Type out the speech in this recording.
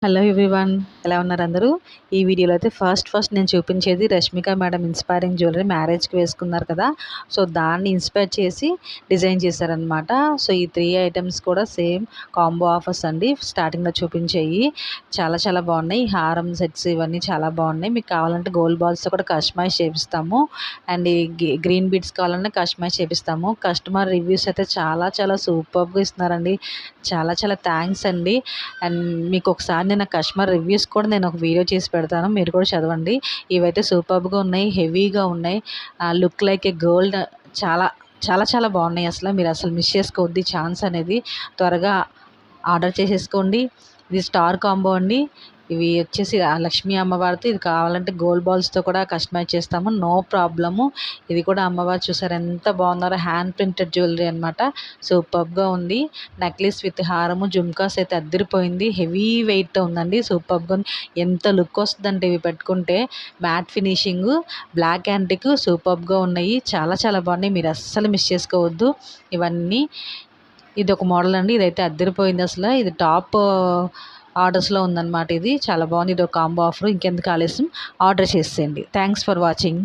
Hello everyone, ఎలా ఉన్నారు అందరూ? ఈ వీడియోలో అయితే ఫస్ట్ నేను చూపించేది రష్మిక మేడం ఇన్స్పైరింగ్ జ్యువెలరీ మ్యారేజ్కి వేసుకున్నారు కదా. సో దాన్ని ఇన్స్పైర్ చేసి డిజైన్ చేశారనమాట. సో ఈ 3 ఐటమ్స్ కూడా సేమ్ కాంబో ఆఫర్స్ అండి. స్టార్టింగ్లో చూపించేవి చాలా చాలా బాగున్నాయి. ఈ హారం సెట్స్ ఇవన్నీ చాలా బాగున్నాయి. మీకు కావాలంటే గోల్డ్ బాల్స్తో కూడా కస్టమైజ్ చేపిస్తాము. అండ్ ఈ గ్రీన్ బీడ్స్ కావాలన్నా కస్టమైజ్ చేపిస్తాము. కస్టమర్ రివ్యూస్ అయితే చాలా చాలా సూపర్గా ఇస్తున్నారండి. చాలా చాలా థ్యాంక్స్ అండి. అండ్ మీకు ఒకసారి నేను కస్టమర్ రివ్యూస్ కూడా నేను ఒక వీడియో చేసి పెడతాను, మీరు కూడా చదవండి. ఇవైతే సూపర్గా ఉన్నాయి, హెవీగా ఉన్నాయి, లుక్ లైక్ ఏ గోల్డ్. చాలా చాలా చాలా బాగున్నాయి. మీరు అసలు మిస్ చేసుకోవద్దు ఈ ఛాన్స్ అనేది. త్వరగా ఆర్డర్ చేసేసుకోండి. ఇది స్టార్ కాంబో అండి. ఇవి వచ్చేసి లక్ష్మీ అమ్మవారితో, ఇది కావాలంటే గోల్డ్ బాల్స్తో కూడా కస్టమైజ్ చేస్తాము, నో ప్రాబ్లము. ఇది కూడా అమ్మవారు చూసారు ఎంత బాగున్నారో, హ్యాండ్ ప్రింటెడ్ జ్యువెలరీ అనమాట. సూపర్గా ఉంది. నెక్లెస్ విత్ హారము జుమ్కాస్ అయితే అద్దరిపోయింది. హెవీ వెయిట్తో ఉందండి. సూపర్గా ఉంది. ఎంత లుక్ వస్తుందంటే ఇవి పెట్టుకుంటే. మ్యాట్ ఫినిషింగ్, బ్లాక్ యాంటిక్ సూపర్గా ఉన్నాయి. చాలా చాలా బాగున్నాయి. మీరు అస్సలు మిస్ చేసుకోవద్దు ఇవన్నీ. ఇది ఒక మోడల్ అండి. ఇదైతే అద్దరిపోయింది అసలు. ఇది టాప్ ఆర్డర్స్లో ఉందన్నమాట. ఇది చాలా బాగుంది. ఇది ఒక కాంబో ఆఫర్. ఇంకెందుకు ఆలస్యం, ఆర్డర్ చేసేయండి. Thanks for watching.